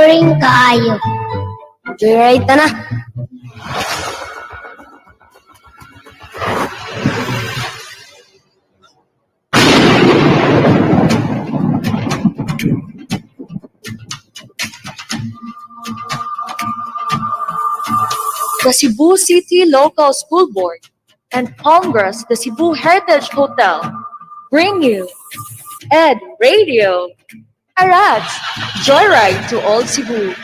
boring kaayo. Joyride ta na. The Cebu City Local School Board and Congress, the Cebu Heritage Hotel, bring you EdRadio. Arats, Joyride to Old Cebu.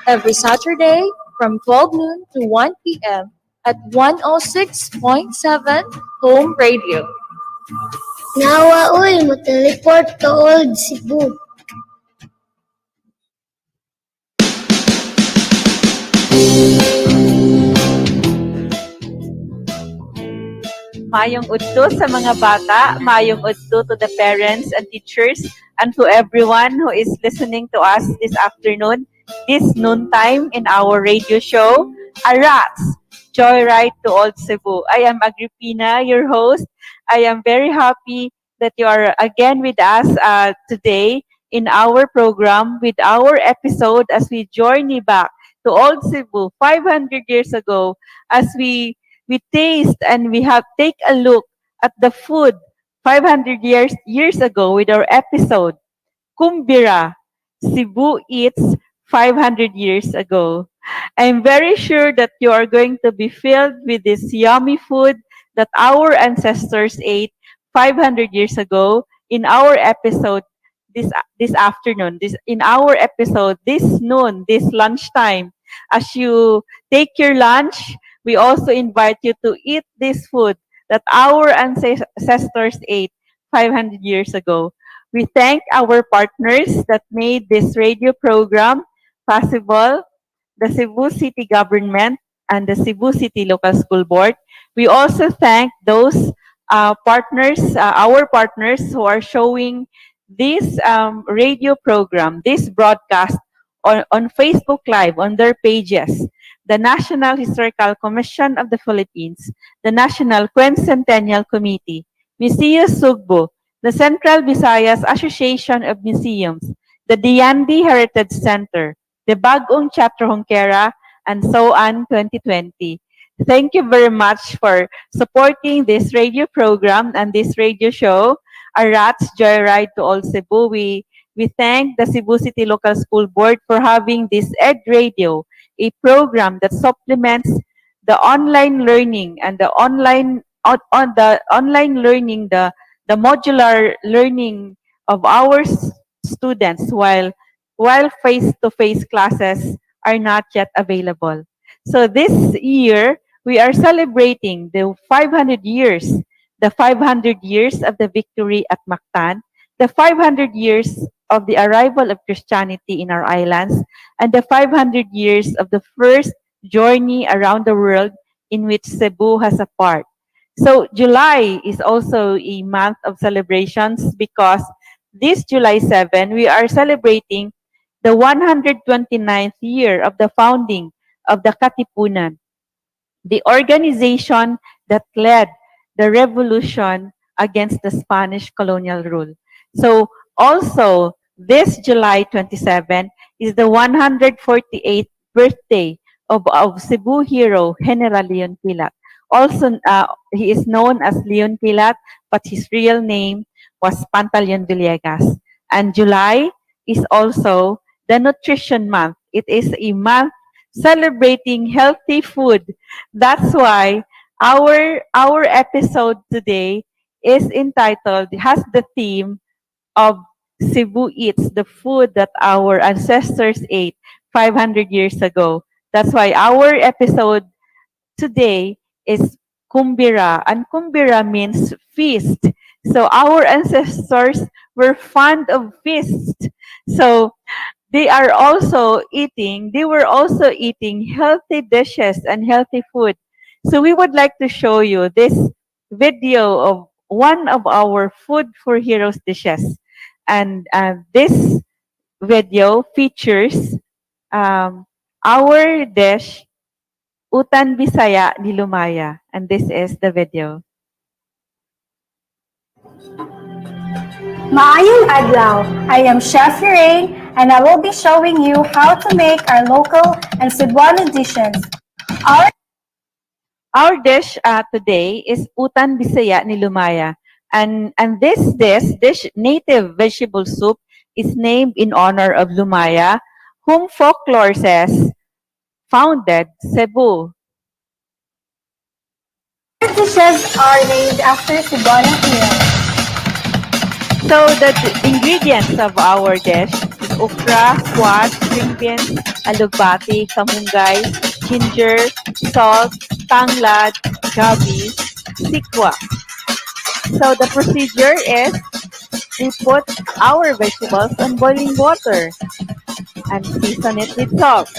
Every Saturday from 12 noon to 1 p.m. at 106.7 Home Radio. Nawa uy, mo teleport to Old Cebu. Mayong udto sa mga bata, mayong udto to the parents and teachers, and to everyone who is listening to us this afternoon, this noontime in our radio show, Arats, Joyride to Old Cebu. I am Agripina, your host. I am very happy that you are again with us today in our program with our episode as we journey back to Old Cebu 500 years ago as we taste and we have take a look at the food 500 years ago with our episode Kumbira, Cebu Eats 500 years ago. I'm very sure that you are going to be filled with this yummy food that our ancestors ate 500 years ago in our episode this afternoon, in our episode this noon, this lunchtime. As you take your lunch, we also invite you to eat this food that our ancestors ate 500 years ago. We thank our partners that made this radio program possible, the Cebu City Government and the Cebu City Local School Board. We also thank those partners, our partners who are showing this radio program, this broadcast on Facebook Live, on their pages. The National Historical Commission of the Philippines, the National Quincentennial Committee, Museus Sugbo, the Central Visayas Association of Museums, the Diandi Heritage Center, the Bagong Chapter Honquera, and so on 2020. Thank you very much for supporting this radio program and this radio show, Arats Joyride to Old Cebu. We thank the Cebu City Local School Board for having this EdRadio, a program that supplements the online learning and the online learning, the modular learning of our students while face-to-face classes are not yet available. So this year we are celebrating the 500 years of the victory at Mactan, the 500 years of the arrival of Christianity in our islands, and the 500 years of the first journey around the world in which Cebu has a part. So July is also a month of celebrations because this July 7, we are celebrating the 129th year of the founding of the Katipunan, the organization that led the revolution against the Spanish colonial rule. So also, this July 27 is the 148th birthday of Cebu hero General Leon Pilat. Also, he is known as Leon Pilat, but his real name was Pantaleon Villegas. And July is also the Nutrition Month. It is a month celebrating healthy food. That's why our episode today is entitled, has the theme of Cebu Eats, the food that our ancestors ate 500 years ago. That's why our episode today is Kumbira, and Kumbira means feast. So our ancestors were fond of feast. So they were also eating healthy dishes and healthy food. So we would like to show you this video of one of our Food for Heroes dishes. And this video features our dish, Utan Bisaya ni Lumaya. And this is the video. Maayong adlaw! I am Chef Lorraine and I will be showing you how to make our local and Cebuano dishes. Our Our dish today is utan bisaya ni Lumaya. And this native vegetable soup is named in honor of Lumaya, whom folklore says founded Cebu. dishes are named after Cebuano heroes. So the ingredients of our dish is okra, squash, string beans, alugbati, kamunggay, ginger, salt, tanglad, gabi, sikwa. So the procedure is we put our vegetables on boiling water and season it with salt.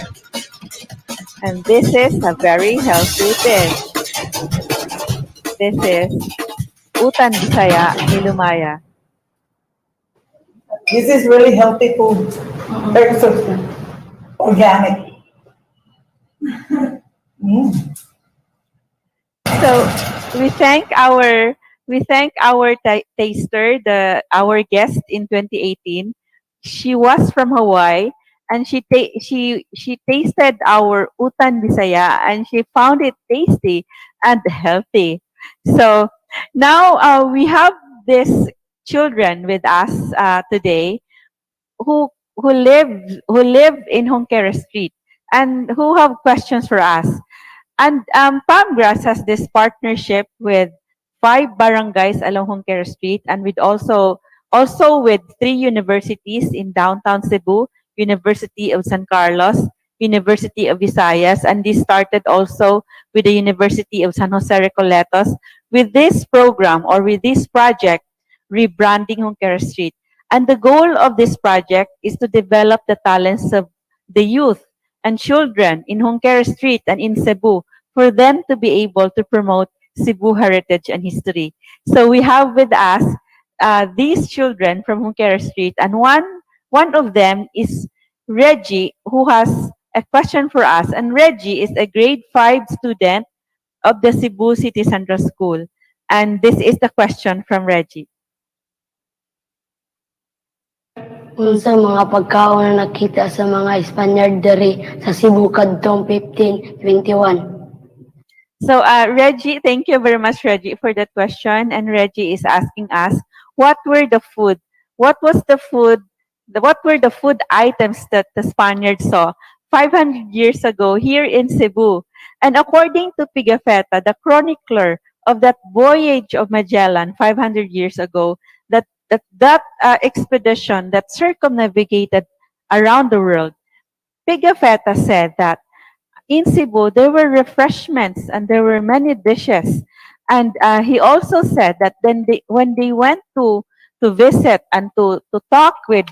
And this is a very healthy dish. This is utan bisaya ni Lumaya. This is really healthy food. Very organic. So we thank our taster, our guest in 2018. She was from Hawaii, and she tasted our utan bisaya, and she found it tasty and healthy. So now we have these children with us today who who live in Honkera Street and who have questions for us. And Palmgrass has this partnership with 5 barangays along Honkera Street and with also with 3 universities in downtown Cebu, University of San Carlos, University of Visayas, and this started also with the University of San Jose Recoletos with this program or with this project, rebranding Honkera Street. And the goal of this project is to develop the talents of the youth and children in Honkera Street and in Cebu for them to be able to promote Cebu heritage and history. So we have with us these children from Honkera Street, and one of them is Reggie, who has a question for us. And Reggie is a grade 5 student of the Cebu City Central School. And this is the question from Reggie. Unsa mga pagkaon na nakita sa mga Spaniard diri sa Cebu kadtong 1521? So, Reggie, thank you very much, Reggie, for that question. And Reggie is asking us, what were the food? What was the food? What were the food items that the Spaniards saw 500 years ago here in Cebu? And according to Pigafetta, the chronicler of that voyage of Magellan 500 years ago, that expedition that circumnavigated around the world, Pigafetta said that in Cebu, there were refreshments and there were many dishes. And he also said that when they went to visit and to talk with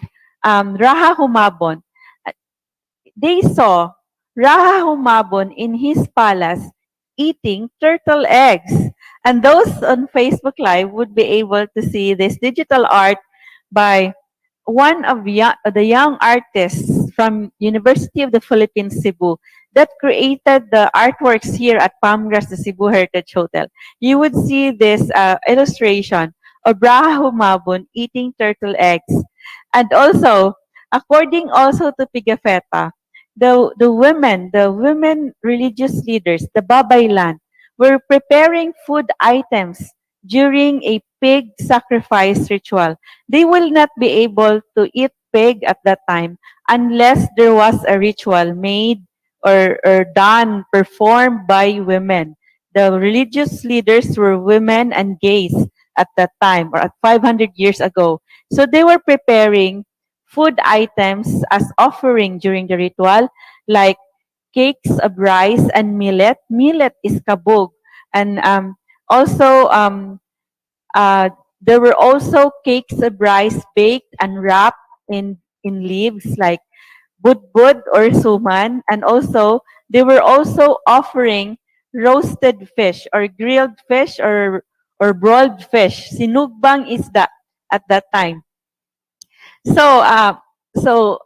Raha Humabon, uh, they saw Raha Humabon in his palace eating turtle eggs. And those on Facebook Live would be able to see this digital art by one of the young artists from University of the Philippines, Cebu, that created the artworks here at Palmgrass, the Cebu Heritage Hotel. You would see this illustration of Braha Humabon eating turtle eggs. And also, according also to Pigafetta, the women religious leaders, the Babaylan, were preparing food items during a pig sacrifice ritual. They will not be able to eat pig at that time unless there was a ritual made or done, performed by women. The religious leaders were women and gays at that time or at 500 years ago. So they were preparing food items as offering during the ritual, like cakes of rice and millet. Millet is kabog. And also, there were also cakes of rice baked and wrapped in leaves like budbud or suman. And also, they were also offering roasted fish or grilled fish or broiled fish. Sinugbang is that at that time. So,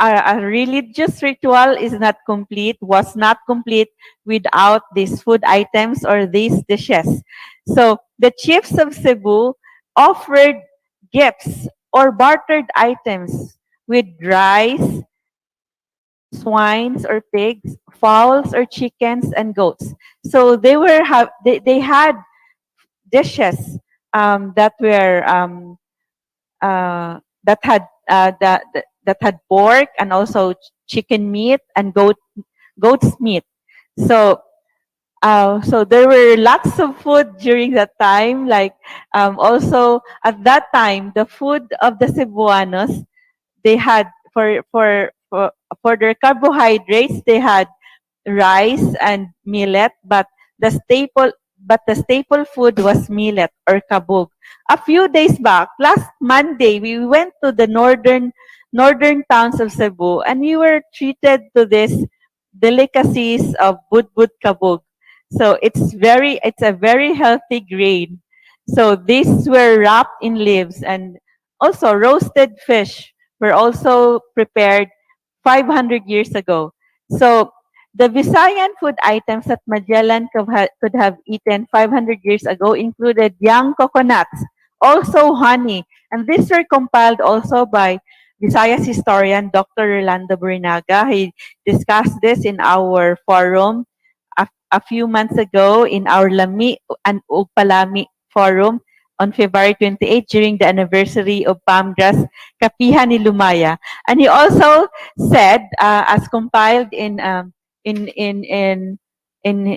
a religious ritual is not complete, was not complete without these food items or these dishes. So, the chiefs of Cebu offered gifts or bartered items with rice, swines or pigs, fowls or chickens, and goats. So they had dishes that were that had pork and also chicken meat and goat's meat. So so there were lots of food during that time. Like also at that time, the food of the Cebuanos, they had for their carbohydrates, they had rice and millet, but the staple food was millet or kabog. A few days back, last Monday, we went to the northern towns of Cebu, and we were treated to this delicacies of budbud kabog. So it's a very healthy grain. So these were wrapped in leaves, and also roasted fish were also prepared 500 years ago. So the Visayan food items that Magellan could have eaten 500 years ago included young coconuts, also honey, and these were compiled also by Visayas historian Dr. Rolando Burinaga. He discussed this in our forum a few months ago in our Lami and Ugpalami forum on February 28 during the anniversary of Pamgra's Kapihan ni Lumaya. And he also said, as compiled in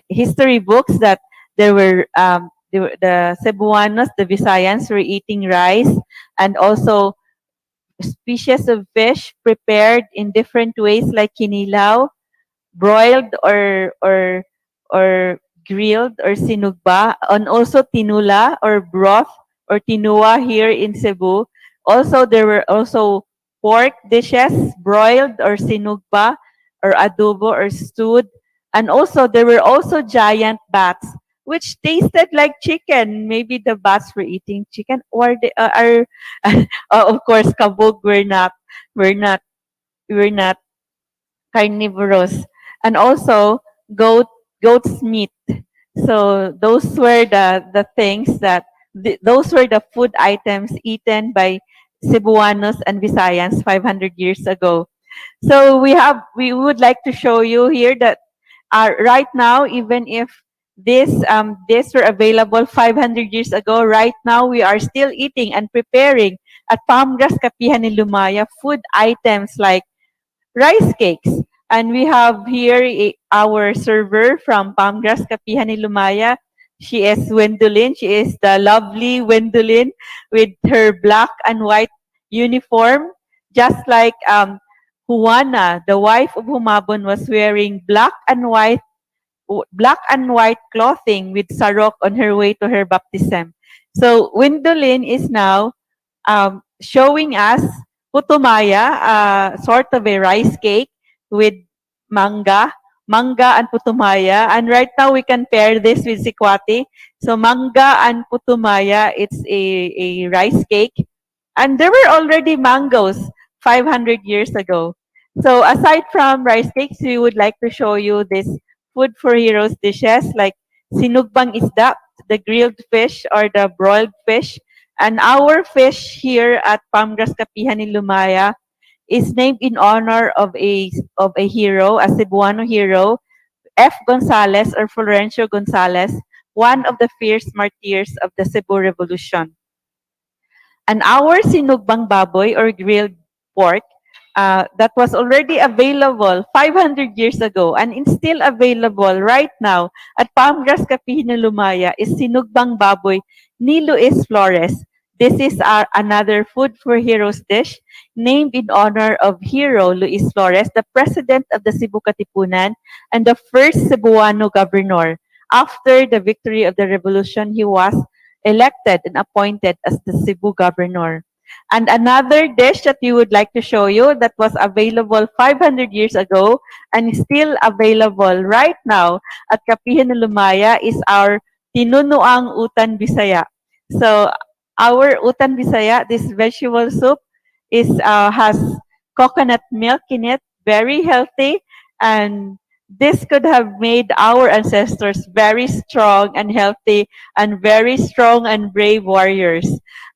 history books, that the Cebuanos, the Visayans, were eating rice and also species of fish prepared in different ways, like kinilaw, broiled or grilled or sinugba, and also tinula or broth or tinua here in Cebu. Also, there were also pork dishes, broiled or sinugba or adobo or stewed. And also, there were also giant bats, which tasted like chicken. Maybe the bats were eating chicken, or they are, of course, kabog were not, were not carnivorous, and also goat's meat. So those were the things that those were the food items eaten by Cebuanos and Visayans 500 years ago. So we would like to show you here that right now, even if this were available 500 years ago, right now we are still eating and preparing at Pamgas Kapihan ni Lumaya food items like rice cakes. And we have here our server from Pamgas Kapihan ni Lumaya. She is Wendolin. She is the lovely Wendolin with her black and white uniform, just like Juana, the wife of Humabon, was wearing black and white clothing with sarok on her way to her baptism. So Wendolin is now showing us putumaya, sort of a rice cake with manga and putumaya. And right now we can pair this with sikwati. So manga and putumaya, it's a rice cake. And there were already mangoes 500 years ago. So aside from rice cakes, we would like to show you this food for heroes dishes like sinugbang isda, the grilled fish or the broiled fish. And our fish here at Pamgas Kapihan ni Lumaya is named in honor of a hero, a Cebuano hero, F. Gonzales or Florencio Gonzales, one of the fierce martyrs of the Cebu Revolution. And our sinugbang baboy or grilled pork that was already available 500 years ago and it's still available right now at Pamgas Kapihan ni Lumaya is sinugbang baboy ni Luis Flores. This is another food for heroes dish named in honor of hero Luis Flores, the president of the Cebu Katipunan and the first Cebuano governor. After the victory of the revolution, he was elected and appointed as the Cebu governor. And another dish that we would like to show you that was available 500 years ago and is still available right now at Kapihan ni Lumaya is our tinunuang utan Bisaya. So our utan Bisaya, this vegetable soup, has coconut milk in it, very healthy, and this could have made our ancestors very strong and healthy and very strong and brave warriors.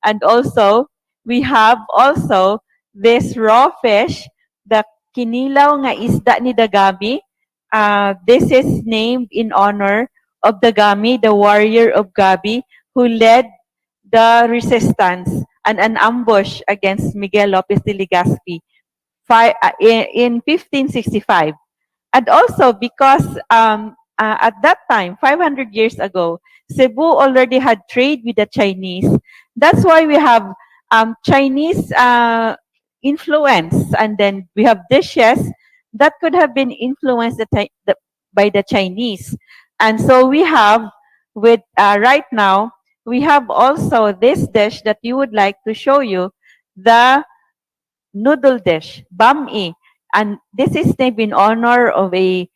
And also, we have also this raw fish, the kinilaw nga isda ni Dagami. This is named in honor of Dagami, the warrior of Gabi, who led the resistance and an ambush against Miguel Lopez de Legazpi in 1565. And also because at that time, 500 years ago, Cebu already had trade with the Chinese. That's why we have Chinese influence, and then we have dishes that could have been influenced by the Chinese. And so we have with right now, we have also this dish that we would like to show you, the noodle dish, bam-i. And this is named in honor of a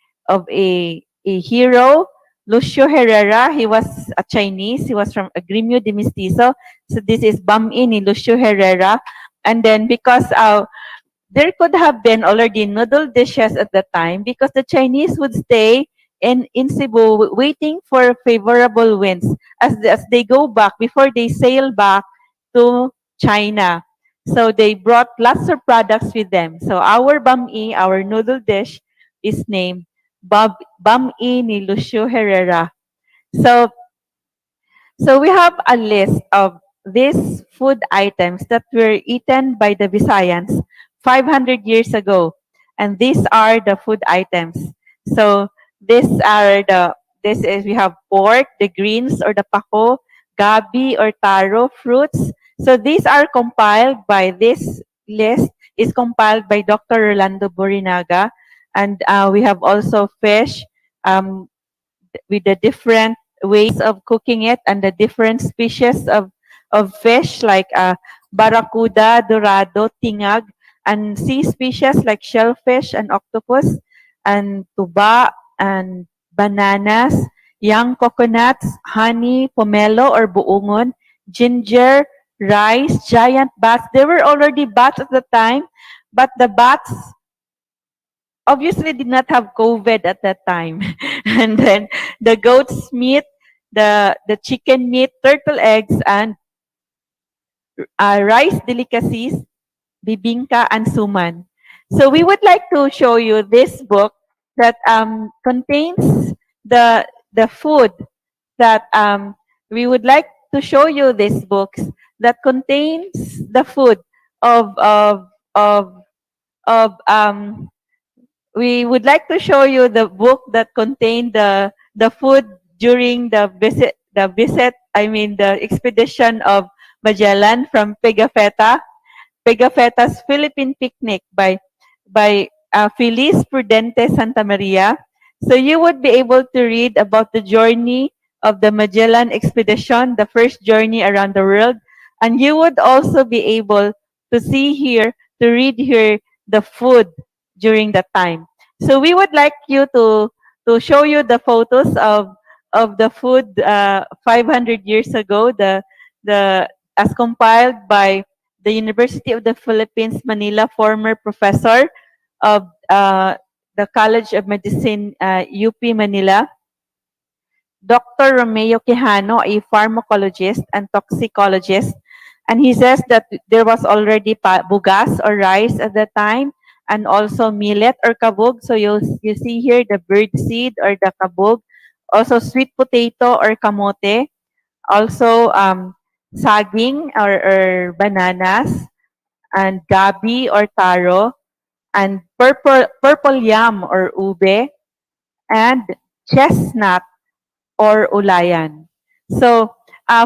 hero, Lucio Herrera. He was a Chinese. He was from Gremio de Mestizo. So this is bam-i ni Lucio Herrera. And then because there could have been already noodle dishes at the time, because the Chinese would stay in Cebu waiting for favorable winds as they go back, before they sail back to China. So they brought lots of products with them. So our bam-i, our noodle dish, is named bam-i ni Lucio Herrera. So we have a list of these food items that were eaten by the Visayans 500 years ago. And these are the food items. So we have pork, the greens or the pako, gabi or taro, fruits. So these are compiled by this list is compiled by Dr. Rolando Borinaga. And we have also fish, with the different ways of cooking it and the different species of fish like barracuda, dorado, tingag, and sea species like shellfish and octopus, and tuba and bananas, young coconuts, honey, pomelo or buungon, ginger, rice, giant bats. There were already bats at the time, but the bats obviously did not have COVID at that time. And then the goat's meat, the chicken meat, turtle eggs, and rice delicacies, bibingka, and suman. So we would like to show you this book that contains the food that we would like to show you these books that contains the food of of of we would like to show you the book that contained the food during the expedition of Magellan from Pigafetta's Philippine Picnic by Feliz Prudente Santa Maria. So you would be able to read about the journey of the Magellan expedition, the first journey around the world, and you would also be able to read here the food during that time. So we would like you to show you the photos of the food 500 years ago, the as compiled by the University of the Philippines Manila former professor of the College of Medicine UP Manila, Dr. Romeo Quijano, a pharmacologist and toxicologist, and he says that there was already bugas or rice at the time, and also millet or kabog. So you see here the bird seed or the kabog, also sweet potato or kamote, also saging or bananas, and gabi or taro, and purple yam or ube, and chestnut or ulayan. So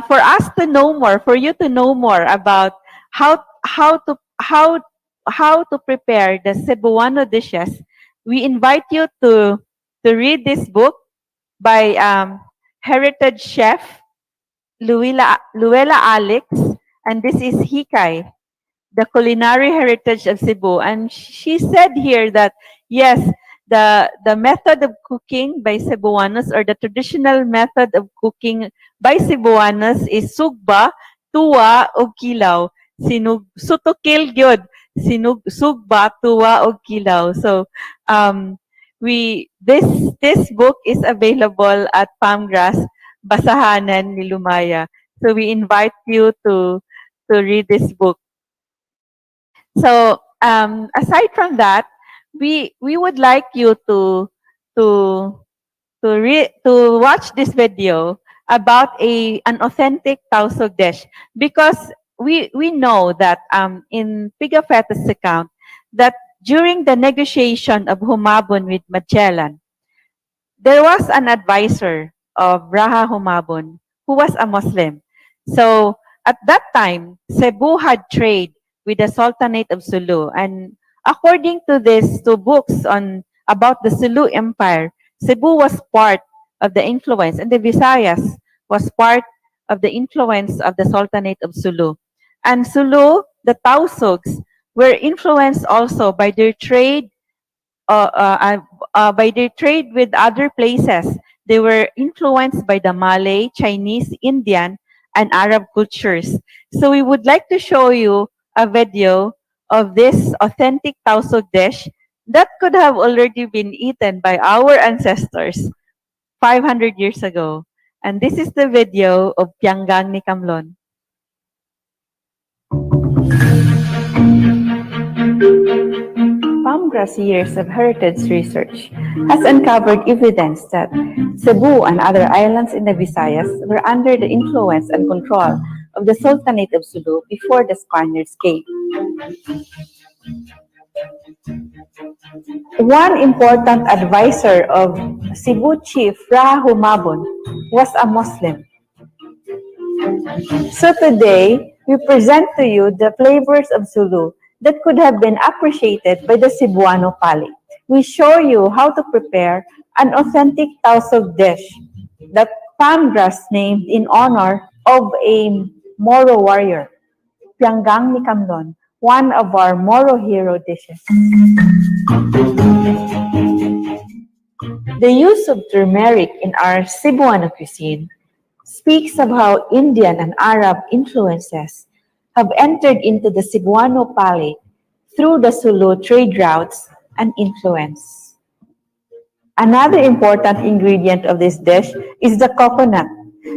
for us to know more, for you to know more about how to prepare the Cebuano dishes, we invite you to read this book by heritage chef Luella Alex, and this is Hikay, the culinary heritage of Cebu. And she said here that yes, the method of cooking by Cebuanos, or the traditional method of cooking by Cebuanos, is sugba, tuwa, o kilaw. Sutukil gyud. Sugba, tuwa, o kilaw. So this book is available at Pamgras, Basahanan ni Lumaya. So we invite you to read this book. So aside from that, we would like you to to watch this video about an authentic Tausug dish, because we know that in Pigafetta's account that during the negotiation of Humabon with Magellan, there was an advisor of Raha Humabon who was a Muslim. So at that time, Cebu had trade with the Sultanate of Sulu, and according to these two books on about the Sulu Empire, Cebu was part of the influence, and the Visayas was part of the influence of the Sultanate of Sulu. And Sulu, the Tausugs, were influenced also uh, uh, uh, by their trade with other places. They were influenced by the Malay, Chinese, Indian, and Arab cultures. So we would like to show you a video of this authentic Tausug dish that could have already been eaten by our ancestors 500 years ago. And this is the video of Pyanggang Nikamlon. Palmgrass years of heritage research has uncovered evidence that Cebu and other islands in the Visayas were under the influence and control of the Sultanate of Sulu before the Spaniards came. One important advisor of Cebu chief Raha Humabon was a Muslim. So today, we present to you the flavors of Sulu that could have been appreciated by the Cebuano palate. We show you how to prepare an authentic Tausug dish, the palmgrass named in honor of a Moro warrior, Pyanggang Nikamlon, one of our Moro hero dishes. The use of turmeric in our Cebuano cuisine speaks of how Indian and Arab influences have entered into the Cebuano palate through the Sulu trade routes and influence. Another important ingredient of this dish is the coconut.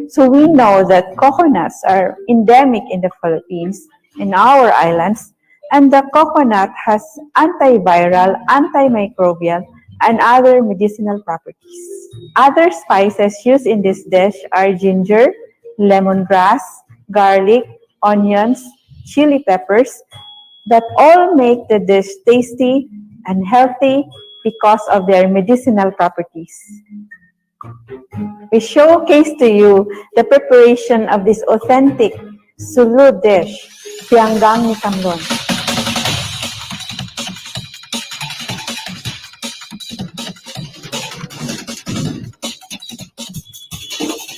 So we know that coconuts are endemic in the Philippines, in our islands, and the coconut has antiviral, antimicrobial, and other medicinal properties. Other spices used in this dish are ginger, lemongrass, garlic, onions, chili peppers, that all make the dish tasty and healthy because of their medicinal properties. We showcase to you the preparation of this authentic Sulu dish, Pyanggang Nikamlon.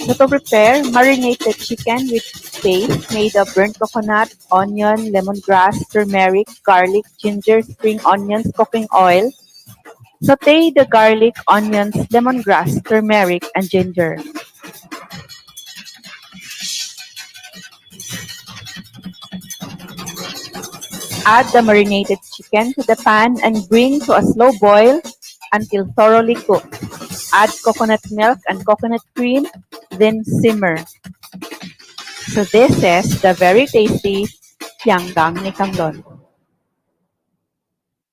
So to prepare, marinated chicken with paste made of burnt coconut, onion, lemongrass, turmeric, garlic, ginger, spring onions, cooking oil. Saute the garlic, onions, lemongrass, turmeric, and ginger. Add the marinated chicken to the pan and bring to a slow boil until thoroughly cooked. Add coconut milk and coconut cream, then simmer. So this is the very tasty Pyanggang Nikamlon.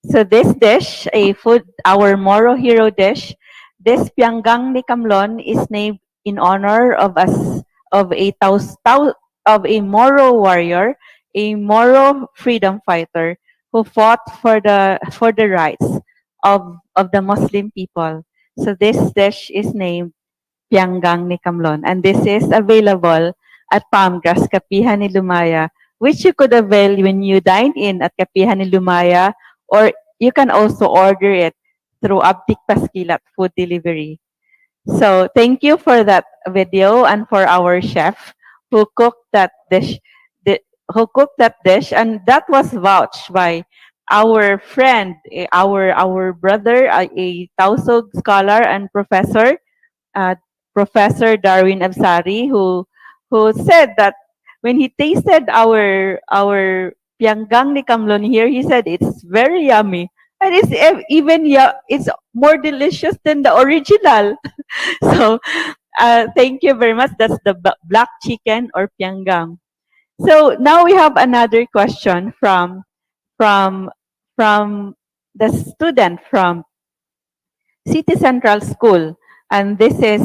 So this dish, our Moro hero dish, this Pyanggang Nikamlon is named in honor of a Moro warrior, a Moro freedom fighter who fought for the rights of the Muslim people. So this dish is named Pyanggang Nikamlon, and this is available at Palmgrass, Kapihan ni Lumaya, which you could avail when you dine in at Kapihan ni Lumaya, or you can also order it through Abdik Paskilat food delivery. So thank you for that video and for our chef who cooked that dish, and that was vouched by our friend, our brother, a Tausug scholar and professor, uh, Professor Darwin Absari, who said that when he tasted our Pyanggang Nikamlon here, he said it's very yummy. And it's more delicious than the original. So thank you very much. That's the black chicken or Pyanggang. So now we have another question from from from the student from City Central School. And this is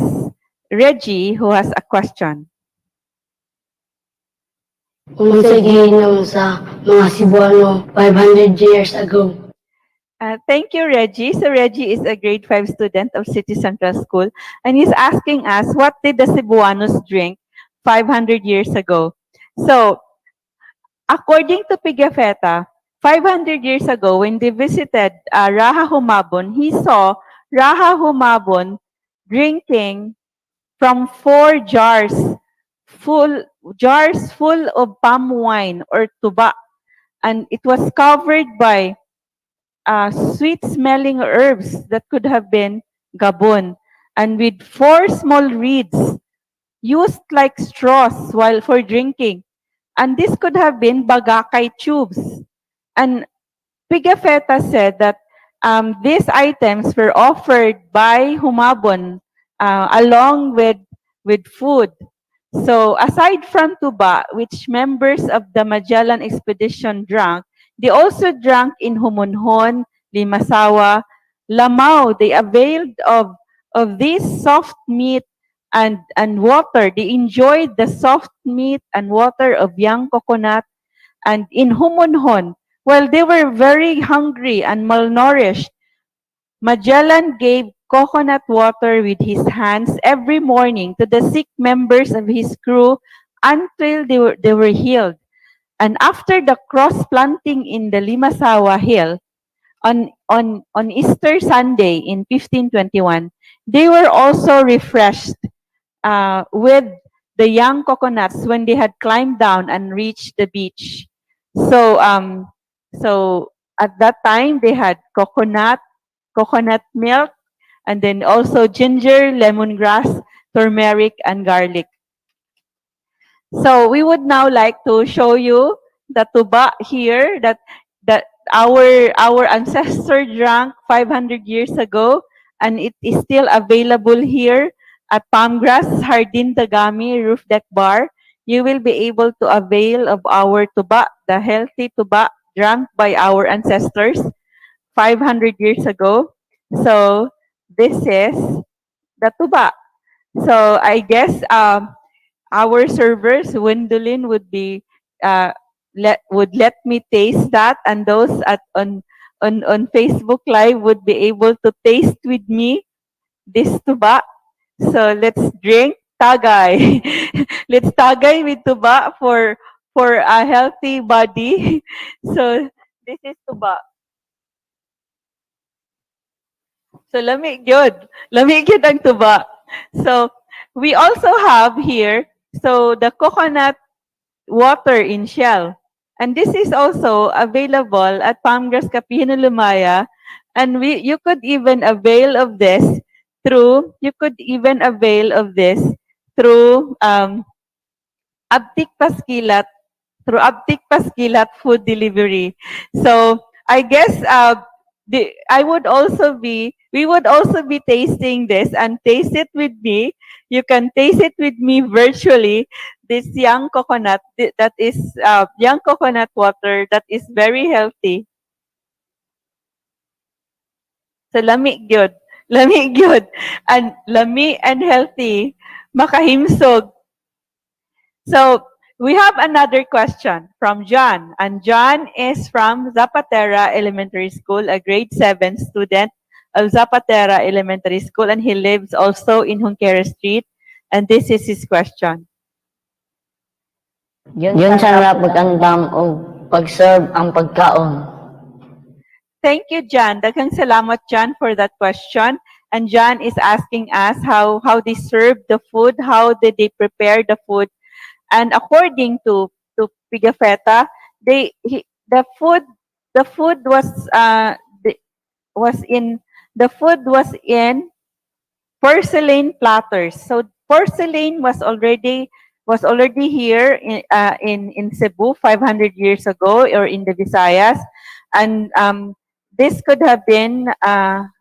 Reggie who has a question. Unsa giinom sa mga Cebuano 500 years ago? Thank you, Reggie. So Reggie is a grade 5 student of City Central School, and he's asking us, what did the Cebuanos drink 500 years ago? So, according to Pigafetta, 500 years ago, when they visited Raha Humabon, he saw Raha Humabon drinking from 4 jars full of palm wine or tuba, and it was covered by sweet-smelling herbs that could have been gabon, and with 4 small reeds used like straws while for drinking. And this could have been bagakay tubes. And Pigafetta said that these items were offered by Humabon along with food. So aside from tuba, which members of the Magellan expedition drank, they also drank in Humunhon, Limasawa, Lamao. They availed of this soft meat and water. They enjoyed the soft meat and water of young coconut. And in Humunhon, while they were very hungry and malnourished, Magellan gave coconut water with his hands every morning to the sick members of his crew until they were healed. And after the cross-planting in the Limasawa Hill, on Easter Sunday in 1521, they were also refreshed with the young coconuts when they had climbed down and reached the beach. So at that time they had coconut milk, and then also ginger, lemongrass, turmeric, and garlic. So we would now like to show you the tuba here that our ancestor drank 500 years ago, and it is still available here at Palmgrass Hardin Tagami Roof Deck Bar. You will be able to avail of our tuba, the healthy tuba drank by our ancestors 500 years ago. So this is the tuba. So I guess our servers, Wendolyn, would let me taste that, and those on Facebook Live would be able to taste with me this tuba. So let's drink tagay. Let's tagay with tuba for a healthy body. So this is tuba. So lamig yun ang tuba. So we also have here, so the coconut water in shell. And this is also available at Palmgrass Capino Lumaya. And you could even avail of this through Abtik Paskilat, food delivery. So I guess we would also be tasting this, and taste it with me. You can taste it with me virtually. This young coconut, that is young coconut water that is very healthy. So lamig gyud, and lami and healthy, makahimsog. So we have another question from John, and John is from Zapatera Elementary School, a grade 7 student of Zapatera Elementary School, and he lives also in Junquera Street. And this is his question. Yun sa pag-andam o pag-serve ang pagkaon. Thank you, John. Daghang salamat, John, for that question. And John is asking us how they serve the food, how did they prepare the food. And according to Pigafetta, the food was in porcelain platters. So porcelain was already here in Cebu 500 years ago, or in the Visayas, and this could have been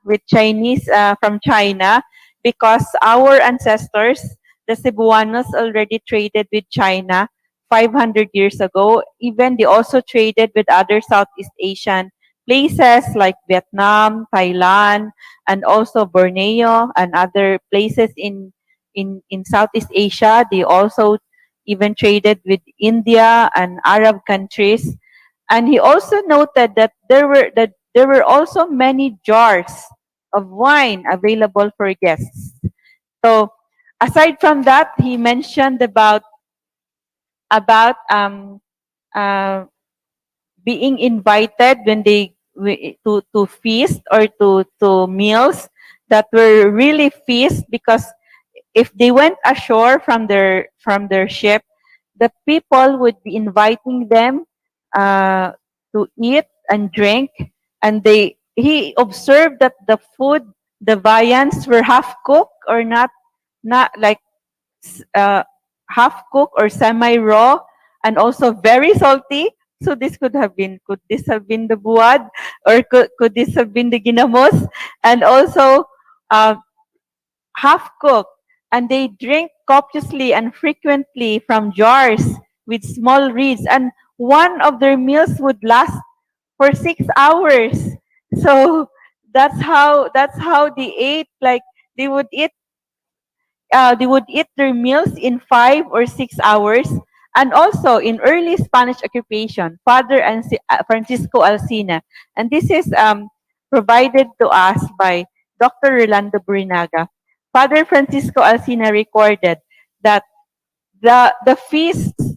with Chinese from China, because our ancestors, the Cebuanos, already traded with China 500 years ago. Even they also traded with other Southeast Asian places like Vietnam, Thailand, and also Borneo and other places in Southeast Asia. They also even traded with India and Arab countries. And he also noted that there were also many jars of wine available for guests. So aside from that, he mentioned about uh, being invited when to feast or to meals that were really feast, because if they went ashore from their ship, the people would be inviting them to eat and drink, and he observed that the food, the viands were half cooked or not like uh, half cooked or semi raw, and also very salty. So this could this have been the buwad, or could this have been the ginamos, and also uh, half cooked, and they drink copiously and frequently from jars with small reeds, and one of their meals would last for 6 hours. So that's how they ate. Like they would eat they would eat their meals in 5 or 6 hours. And also in early Spanish occupation, Francisco Alsina, and this is provided to us by Dr. Rolando Burinaga. Father Francisco Alsina recorded that the feasts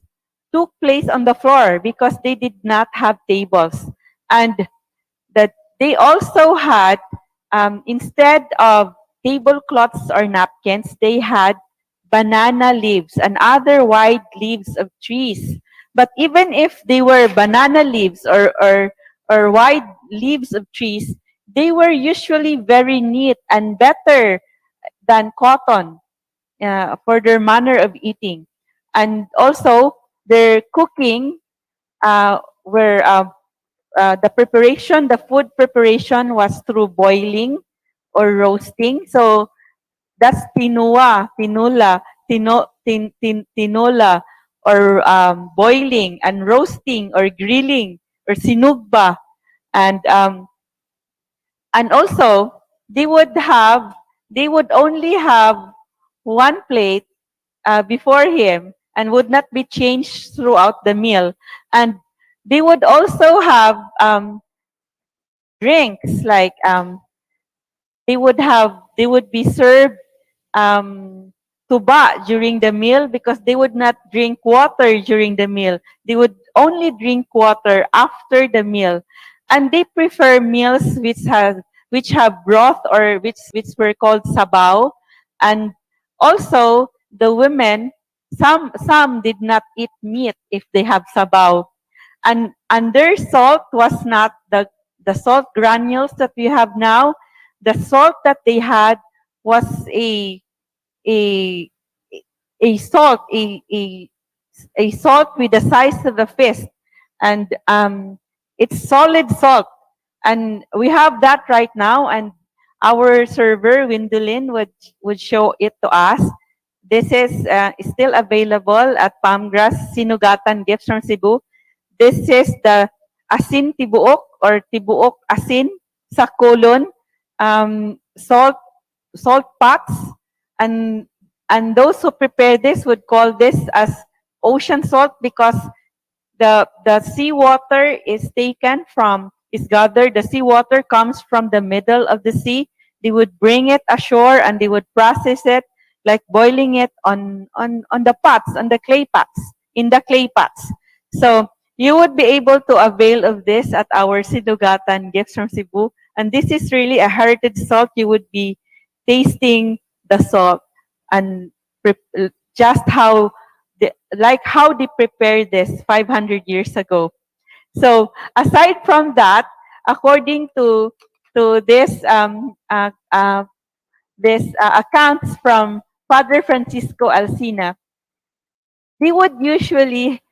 took place on the floor because they did not have tables, and that they also had, instead of tablecloths or napkins, they had banana leaves and other wide leaves of trees. But even if they were banana leaves or wide leaves of trees, they were usually very neat and better than cotton for their manner of eating. And also, their cooking were the food preparation was through boiling or roasting. So that's tinola, or boiling and roasting or grilling or sinugba. And also they would only have one plate before him and would not be changed throughout the meal. And they would also have drinks like they would be served tuba during the meal, because they would not drink water during the meal. They would only drink water after the meal. And they prefer meals which have broth, or which were called sabaw. And also the women, some did not eat meat if they have sabaw. And their salt was not the salt granules that we have now. The salt that they had was a a salt a salt with the size of a fist, and it's solid salt, and we have that right now. And our server Windolin would show it to us. This is still available at Palmgrass Sinugatan Gifts from Cebu. This is the asin tibuok, or tibuok asin sa kolon, salt pots, and those who prepare this would call this as ocean salt, because the seawater is gathered. The seawater comes from the middle of the sea. They would bring it ashore and they would process it, like boiling it on the pots, on the clay pots, in the clay pots. So you would be able to avail of this at our Sinugatan Gifts from Cebu. And this is really a heritage salt. You would be tasting the salt, and just how they prepared this 500 years ago. So aside from that, according to this accounts from Father Francisco Alsina, they would usually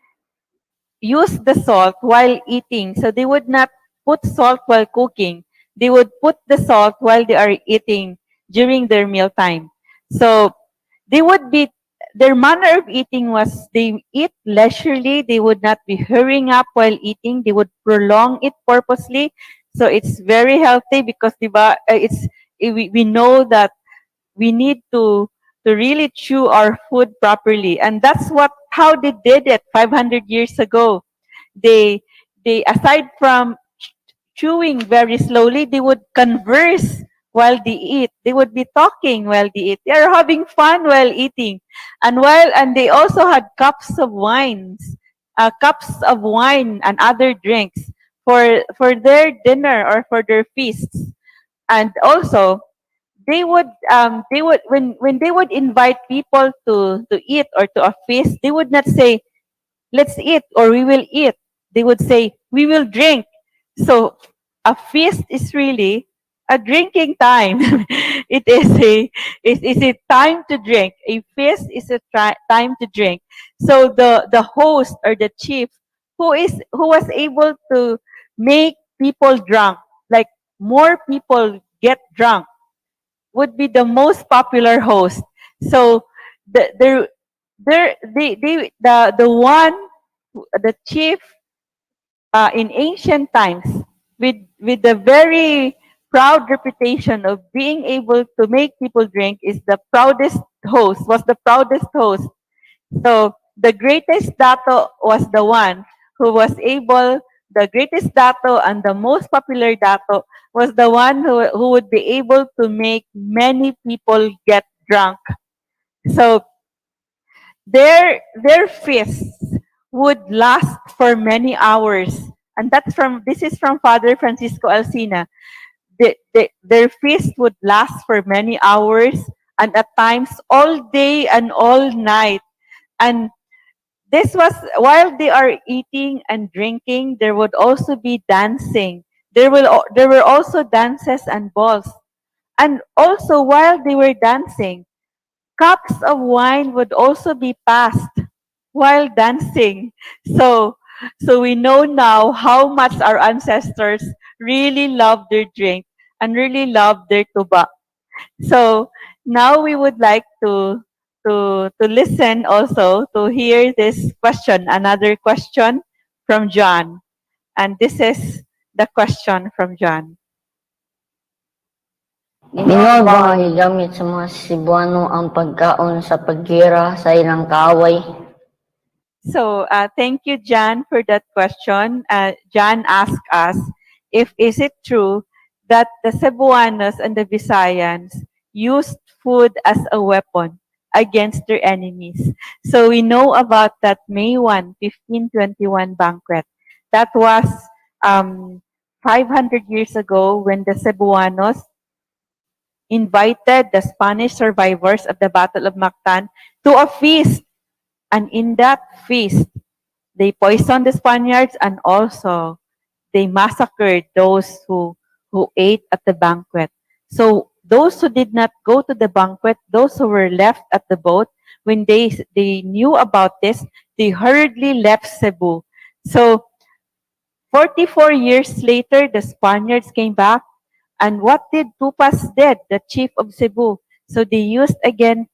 use the salt while eating. So they would not put salt while cooking. They would put the salt while they are eating during their mealtime. So they would be their manner of eating was they eat leisurely. They would not be hurrying up while eating. They would prolong it purposely. So it's very healthy because diba, we know that we need to really chew our food properly, and that's what how they did it 500 years ago. They they aside from chewing very slowly, they would converse while they eat. They would be talking while they eat. They are having fun while eating. And they also had cups of wine and other drinks for their dinner or for their feasts. And also they would when they would invite people to eat or to a feast, they would not say let's eat or we will eat. They would say we will drink. So a feast is really a drinking time. It is a time to drink. A feast is a time to drink. So the host or the chief who was able to make people drunk, like more people get drunk, would be the most popular host. So the the one the chief in ancient times with the very proud reputation of being able to make people drink is the proudest host was the proudest host. So the greatest dato was the one who was able the greatest dato and the most popular dato was the one who would be able to make many people get drunk. So their feasts would last for many hours. And this is from Father Francisco Alsina. Their feast would last for many hours and at times all day and all night. And this was while they are eating and drinking, there would also be dancing. There were also dances and balls. And also while they were dancing, cups of wine would also be passed while dancing. So, so we know now how much our ancestors really loved their drink and really loved their tuba. So now we would like to listen also to hear this question, another question from John. And this is the question from John. Ginoo ba nga gigamit sa mga Cebuano ang pagkaon sa paggira sa ilang kaaway? So thank you, Jan, for that question. Jan asked us if is it true that the Cebuanos and the Visayans used food as a weapon against their enemies. So we know about that May 1, 1521 banquet. That was 500 years ago when the Cebuanos invited the Spanish survivors of the Battle of Mactan to a feast. And in that feast, they poisoned the Spaniards and also they massacred those who ate at the banquet. So those who did not go to the banquet, those who were left at the boat, when they knew about this, they hurriedly left Cebu. So 44 years later, the Spaniards came back. And what did Tupas did, the chief of Cebu? So they used again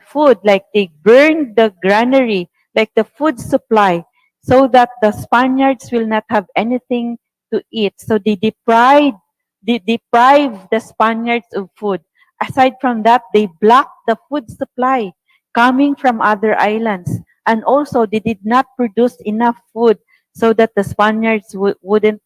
food, like they burned the granary, like the food supply, so that the Spaniards will not have anything to eat. So they deprived the Spaniards of food. Aside from that, they blocked the food supply coming from other islands. And also, they did not produce enough food so that the Spaniards wouldn't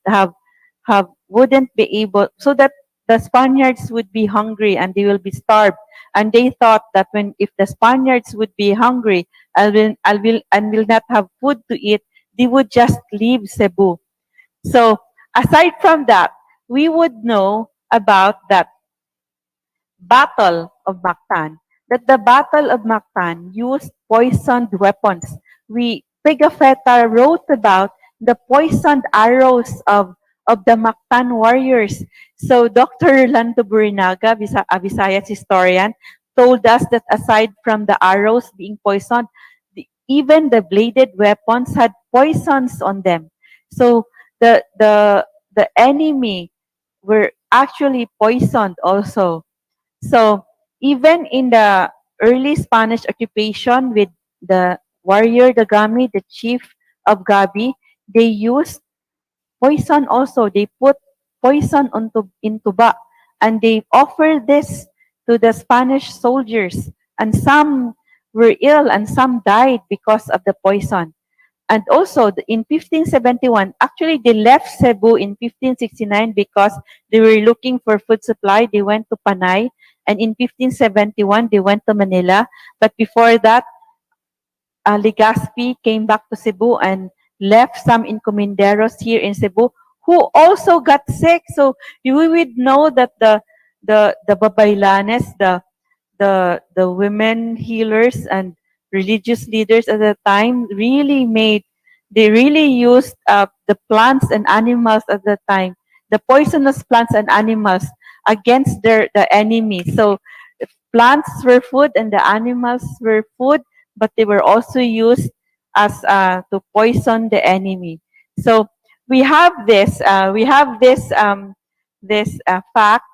be able, so that the Spaniards would be hungry and they will be starved. And they thought that if the Spaniards would be hungry and will not have food to eat, they would just leave Cebu. So aside from that, we would know about that Battle of Mactan, that the Battle of Mactan used poisoned weapons. Pigafetta wrote about the poisoned arrows of the Mactan warriors. So Dr. Lando Burinaga, a Visayas historian, told us that aside from the arrows being poisoned, even the bladed weapons had poisons on them. So the enemy were actually poisoned also. So even in the early Spanish occupation with the warrior Dagami, the chief of Gabi, they used poison also. They put poison in tuba, and they offered this to the Spanish soldiers. And some were ill and some died because of the poison. And also in 1571, actually they left Cebu in 1569 because they were looking for food supply. They went to Panay. And in 1571, they went to Manila. But before that, Legazpi came back to Cebu and left some encomenderos here in Cebu who also got sick. So you would know that the babaylanes, the women healers and religious leaders at the time really made, they really used the plants and animals at the time, the poisonous plants and animals against the enemy. So plants were food and the animals were food, but they were also used as to poison the enemy. So we have this fact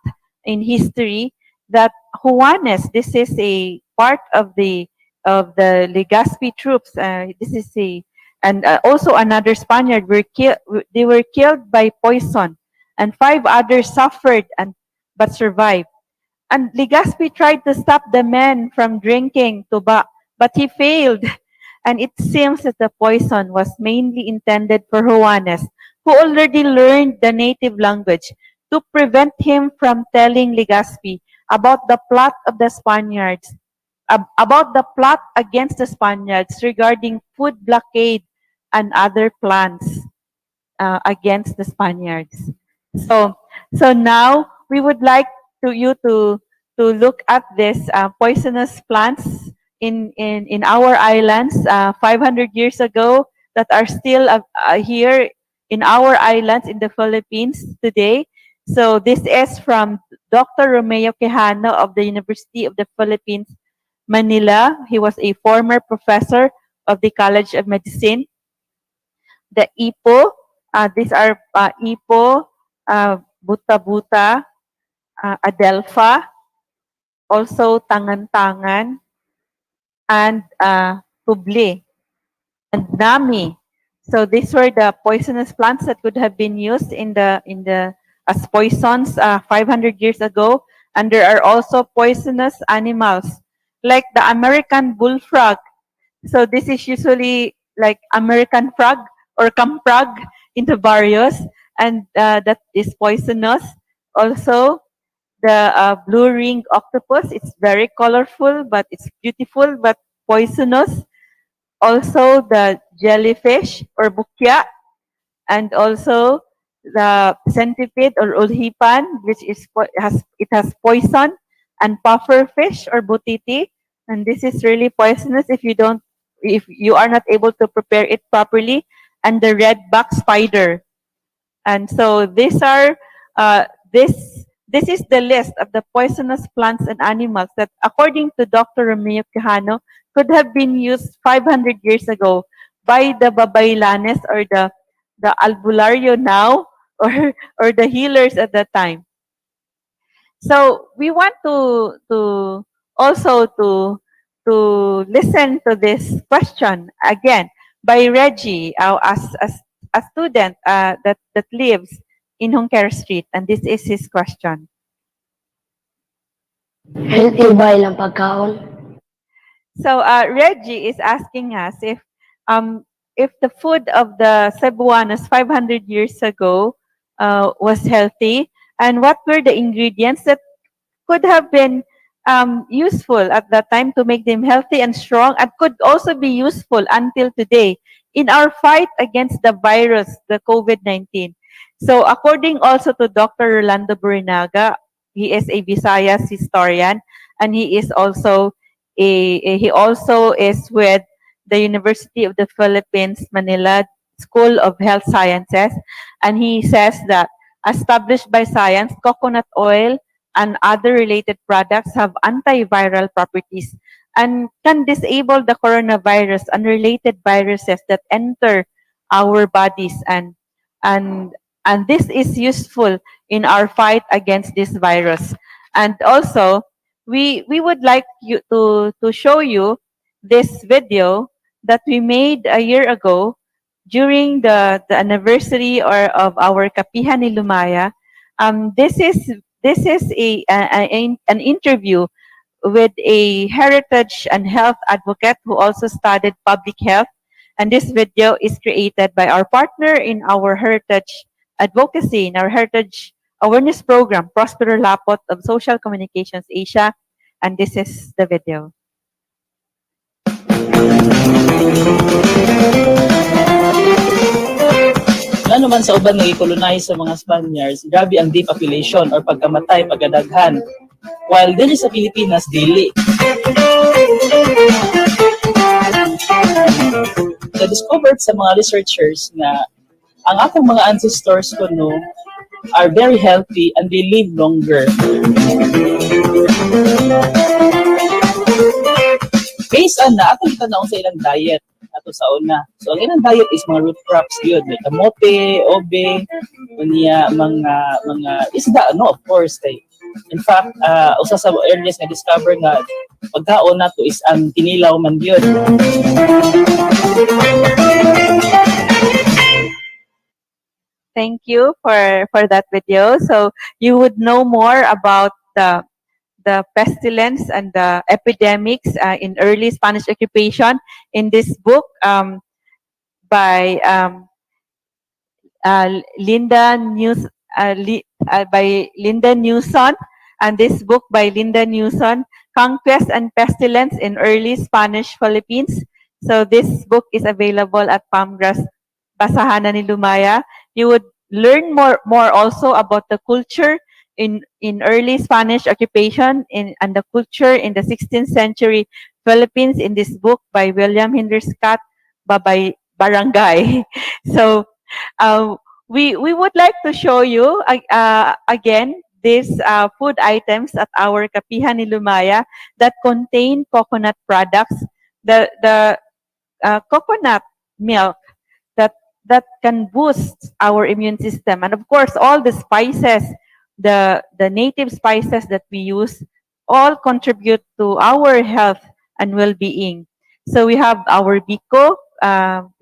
in history that Juanes, this is a part of the Legazpi troops. This is a and also another Spaniard were killed. They were killed by poison, and 5 others suffered and but survived. And Legazpi tried to stop the men from drinking tuba, but he failed. And it seems that the poison was mainly intended for Juanes, who already learned the native language, to prevent him from telling Legazpi about the plot of the Spaniards, about the plot against the Spaniards regarding food blockade and other plans against the Spaniards. So, so now we would like to look at this poisonous plants in our islands 500 years ago that are still here in our islands in the Philippines today. So this is from Dr. Romeo Quijano of the University of the Philippines, Manila. He was a former professor of the College of Medicine. The Ipo, these are Ipo, Buta-Buta, Adelpha, also Tangan-Tangan, and Tubli, and Nami. So these were the poisonous plants that could have been used in the as poisons 500 years ago. And there are also poisonous animals like the American bullfrog. So this is usually like American frog or camprag in the barrios, and that is poisonous. Also, the blue ring octopus. It's very colorful, but it's beautiful, but poisonous. Also, the jellyfish or bukya, and also the centipede or ulhipan, which has poison, and puffer fish or butiti, and this is really poisonous if you are not able to prepare it properly, and the red back spider. And so these are this is the list of the poisonous plants and animals that, according to Dr. Romeo Quijano, could have been used 500 years ago by the Babaylanes or the Albulario now, or the healers at that time. So we want to also to listen to this question again by Reggie, as a student that lives in Honker Street, and this is his question. Healthy ba ilang pagkaon? So Reggie is asking us if the food of the Cebuanos 500 years ago was healthy, and what were the ingredients that could have been useful at that time to make them healthy and strong, and could also be useful until today in our fight against the virus, the COVID-19. So according also to Dr. Rolando Burinaga, he is a Visayas historian, and he is also he also is with the University of the Philippines, Manila School of Health Sciences, and he says that established by science, coconut oil and other related products have antiviral properties and can disable the coronavirus and related viruses that enter our bodies, and this is useful in our fight against this virus. And also we would like you to show you this video that we made a year ago during the anniversary or of our Kapihan ni Lumaya. This is an interview with a heritage and health advocate who also studied public health. And this video is created by our partner in our heritage advocacy, in our heritage awareness program, Prospero Lapot of Social Communications Asia. And this is the video. Ano man sa uban nga i-colonize sa mga Spaniards, grabe ang depopulation or pagkamatay, pagkadaghan. While dili sa Pilipinas, dili. Na-discovered sa mga researchers na ang akong mga ancestors ko no are very healthy and they live longer. Based on na atong tanaw sa ilang diet ato sa una. So ang ilang diet is mga root crops yun, like kamote, obe, unya mga isda, no, of course. In fact, usa sa earliest na discover nga pagkaon nato is ang kinilaw man yun. Thank you for that video. So you would know more about the pestilence and the epidemics in early Spanish occupation in this book by Linda Newson, and this book by Linda Newson, Conquest and Pestilence in Early Spanish Philippines. So this book is available at Pamgrass Basahanan ni Lumaya. You would learn more also about the culture in early Spanish occupation and the culture in the 16th century Philippines in this book by William Henry Scott, Babay Barangay. So we would like to show you again these food items at our Kapihan ni Lumaya that contain coconut products, the coconut milk that can boost our immune system, and of course all the spices, the native spices that we use, all contribute to our health and well-being. So we have our biko,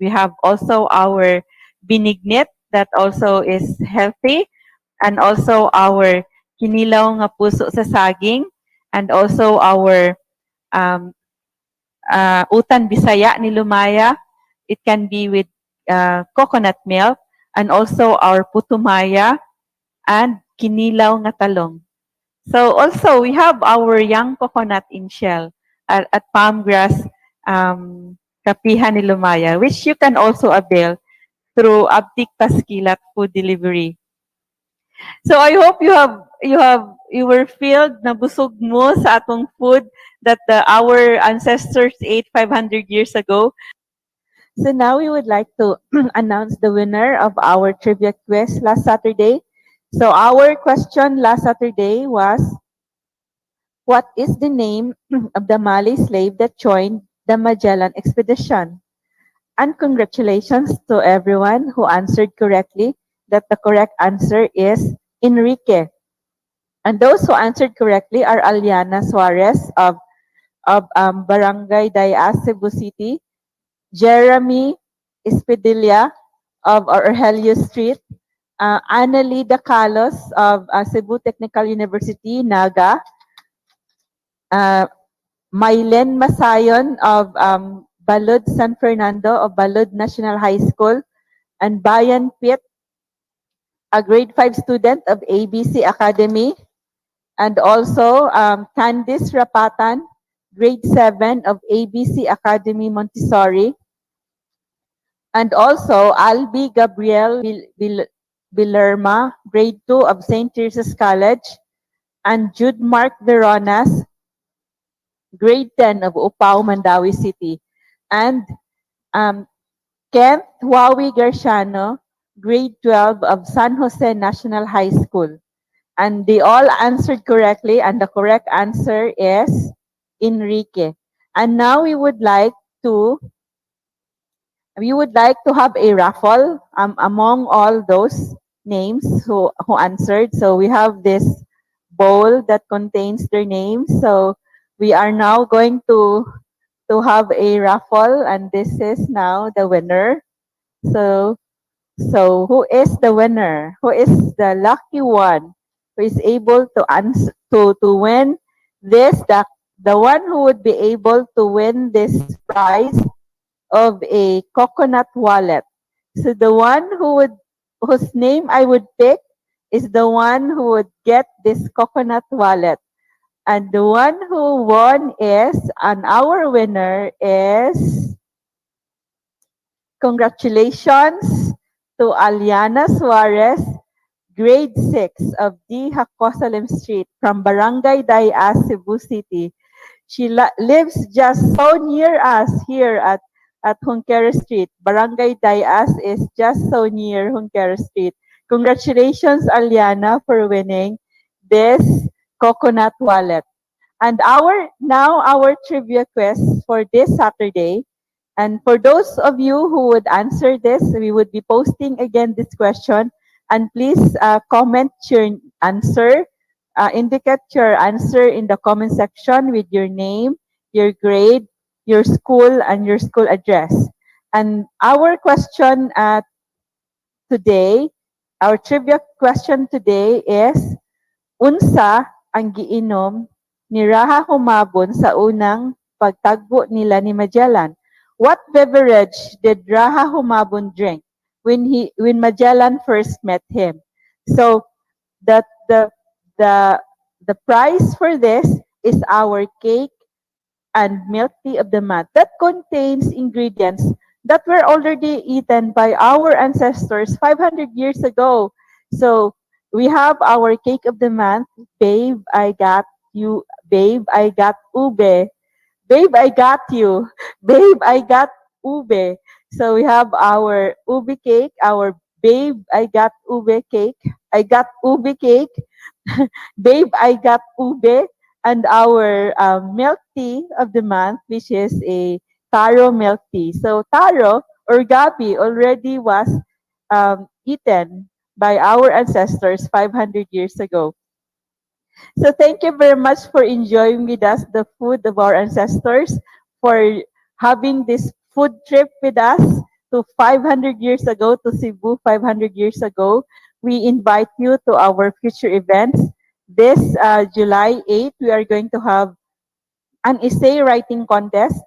we have also our binignit that also is healthy, and also our kinilaw nga puso sa saging, and also our utan bisaya ni Lumaya. It can be with coconut milk, and also our putumaya and kinilaw nga talong. So also we have our young coconut in shell at Palmgrass Kapihan ni Lumaya, which you can also avail through Abtik Paskilat food delivery. So I hope you were filled na busog mo sa atong food that our ancestors ate 500 years ago. So now we would like to announce the winner of our trivia quiz last Saturday. So our question last Saturday was, what is the name of the Malay slave that joined the Magellan expedition? And congratulations to everyone who answered correctly, that the correct answer is Enrique. And those who answered correctly are Aliana Suarez of Barangay Dayas, Cebu City, Jeremy Espedilla of Rogelio Street, Annalie Dacalos of Cebu Technical University, Naga, Mylen Masayon of Balud San Fernando of Balud National High School, and Bayan Piet, a grade 5 student of ABC Academy, and also Candice Rapatan, grade 7 of ABC Academy Montessori, and also Albi Gabriel Villerma, grade 2 of St. Teresa's College, and Jude Mark Veronas, grade 10 of Upao, Mandawi City, and Kent Huawi Garciano, grade 12 of San Jose National High School. And they all answered correctly, and the correct answer is Enrique. And now we would like to have a raffle among all those names who answered. So we have this bowl that contains their names. So we are now going to have a raffle, and this is now the winner. So who is the winner? Who is the lucky one who is able to answer to win this? The one who would be able to win this prize of a coconut wallet. So the one whose name I would pick is the one who would get this coconut wallet. And the one who won is, and our winner is, congratulations to Aliana Suarez, grade 6 of D. Hacosalem Street from Barangay Dayas, Cebu City. She lives just so near us here at Junquera Street. Barangay Dayas is just so near Junquera Street. Congratulations, Aliana, for winning this coconut wallet. And our trivia quest for this Saturday. And for those of you who would answer this, we would be posting again this question. And please comment your answer. Indicate your answer in the comment section with your name, your grade, your school, and your school address. And our question today, our trivia question today is, unsa ang giinom ni Raha Humabon sa unang pagtagbo nila ni Magellan? What beverage did Raha Humabon drink when Magellan first met him? So the prize for this is our cake and milk tea of the month that contains ingredients that were already eaten by our ancestors 500 years ago. So we have our cake of the month, Babe, I got you, Babe, I got ube. Babe, I got you. Babe, I got ube. So we have our ube cake, our Babe, I got ube cake. I got ube cake. Babe, I got ube. And our milk tea of the month, which is a taro milk tea. So taro or gabi already was eaten by our ancestors 500 years ago. So thank you very much for enjoying with us the food of our ancestors, for having this food trip with us to 500 years ago, to Cebu 500 years ago. We invite you to our future events. This July 8th, we are going to have an essay writing contest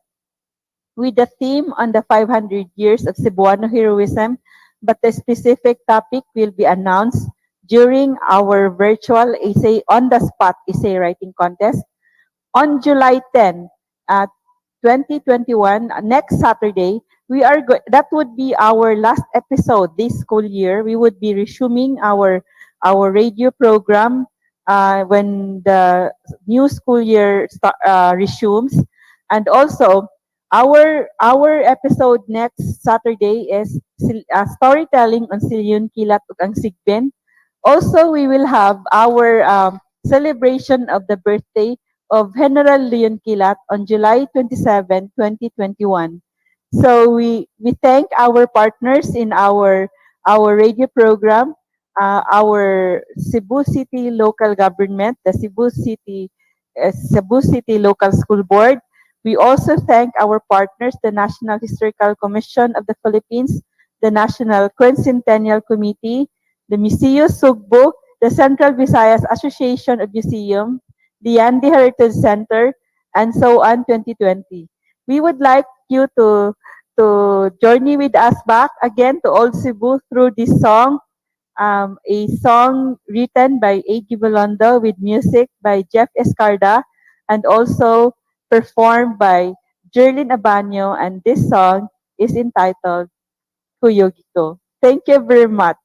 with the theme on the 500 years of Cebuano heroism, but the specific topic will be announced during our virtual essay on the spot essay writing contest on July 10, 2021, next Saturday. That would be our last episode this school year. We would be resuming our radio program when the new school year resumes. And also, our episode next Saturday is storytelling on Silyon Kilat ug ang Sigbin. Also, we will have our celebration of the birthday of General Leon Kilat on July 27, 2021. So we thank our partners in our radio program, our Cebu City local government, the Cebu City Local School Board. We also thank our partners, the National Historical Commission of the Philippines, the National Quincentennial Committee, the Museo Sugbo, the Central Visayas Association of Museum, the Yandi Heritage Center, and so on 2020. We would like you to journey with us back again to Old Cebu through this song, a song written by A.G. Bolondo with music by Jeff Escarda, and also performed by Jerlyn Abanyo, and this song is entitled Kuyogito. Thank you very much.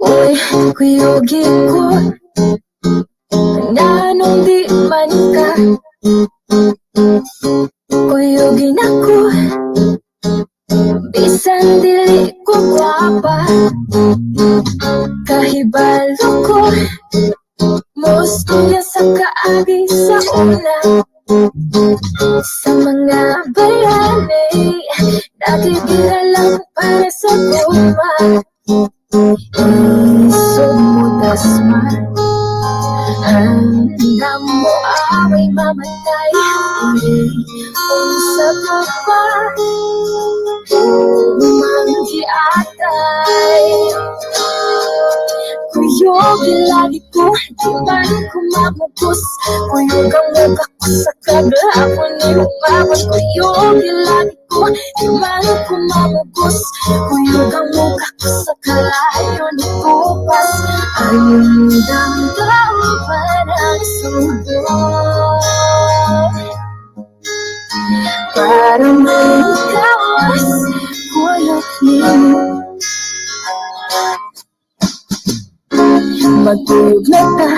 Uy, kuyugi ko, nanong di man ka. Kuyugin ako, bisan dili ko gwapa. Kahiba Paloko Gusto niya sa kaagi sa una Sa mga bayani Nakikilala para sa guma Isumutas man Handa mo away mamatay Unsa ka pa Umanggi atay Kuyogi lagi ko Di man kumamugos Kuyog ang mukha ko sa kagahapon ni umabot Kuyogi lagi ko Di man kumamugos Kuyog ang mukha ko sa kalayo ni bukas Ayun damdaw parang subo Parang may kawas Kuyog niyo Magtuyog na ta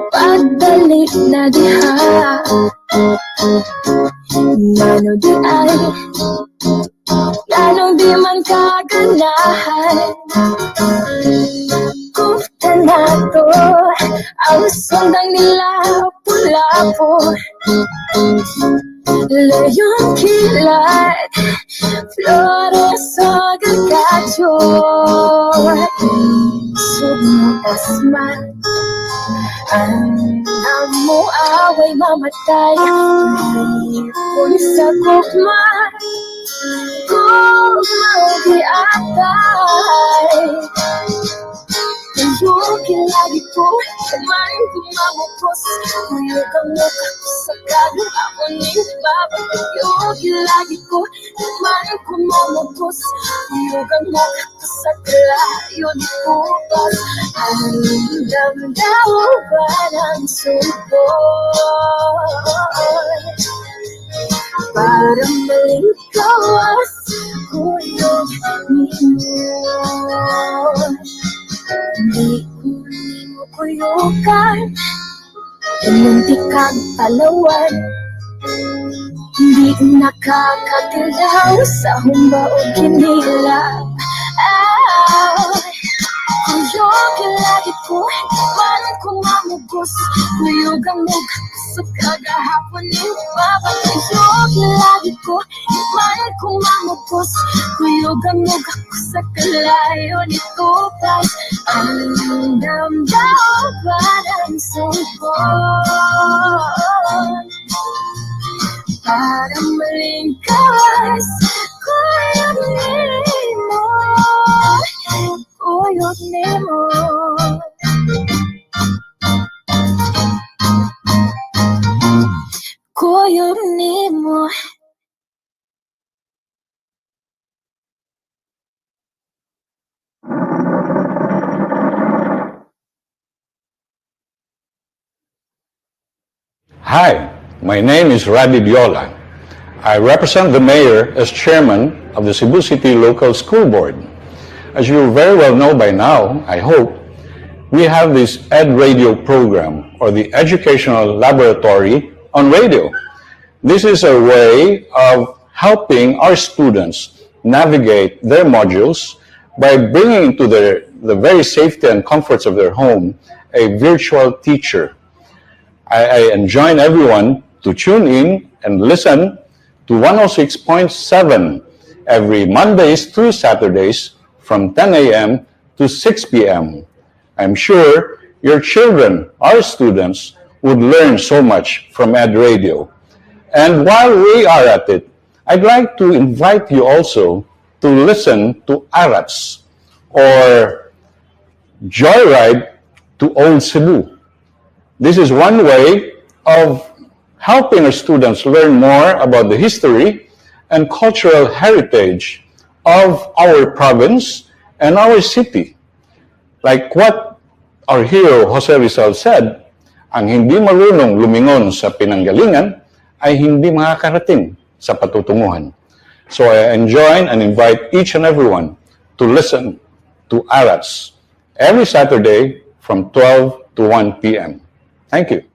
Pagdalik na diha Ngano di ay Ganong di man kaganahan Kufta na to Ang sundang nila pula-po Layong kilat Flores o gagacho Sumutas man Ang mo away mamatay Kung sa kukman Kung maugi atay Kuyogi lagi ko Kumain kumamukos Kuyog ang mukha ko sa kagahapon ni babag Kuyogi lagi ko Kumain kumamukos Kuyog ang mukha ko sa kalayo ni bukas Ang damdaw parang subo Parang maling kawas Kuyog niyo Di mo kuyukan Imunti kang talawan Di nakakatilaw Sa humba o kinila Kuyog lagi ko Man kumamugos Kuyog ang mukha sa kagahapon ni babag Kuyog lagi ko Man kumamugos Kuyog ang mukha ko sa kalayo ni tupas Ang damdaw parang subo Parang maling kawas Kuyog nimo Kuyog nimo Kuyog nimo Hi, my name is Radid Yola. I represent the mayor as chairman of the Cebu City Local School Board. As you very well know by now, I hope, we have this EdRadio program, or the Educational Laboratory on Radio. This is a way of helping our students navigate their modules by bringing to the very safety and comforts of their home a virtual teacher. I enjoin everyone to tune in and listen to 106.7 every Mondays through Saturdays from 10 a.m. to 6 p.m. I'm sure your children, our students, would learn so much from EdRadio. And while we are at it, I'd like to invite you also to listen to Arats, or Joyride to Old Cebu. This is one way of helping our students learn more about the history and cultural heritage of our province and our city. Like what our hero Jose Rizal said, ang hindi marunong lumingon sa pinanggalingan ay hindi makakarating sa patutunguhan. So I enjoin and invite each and everyone to listen to Arats every Saturday from 12 to 1 p.m. Thank you.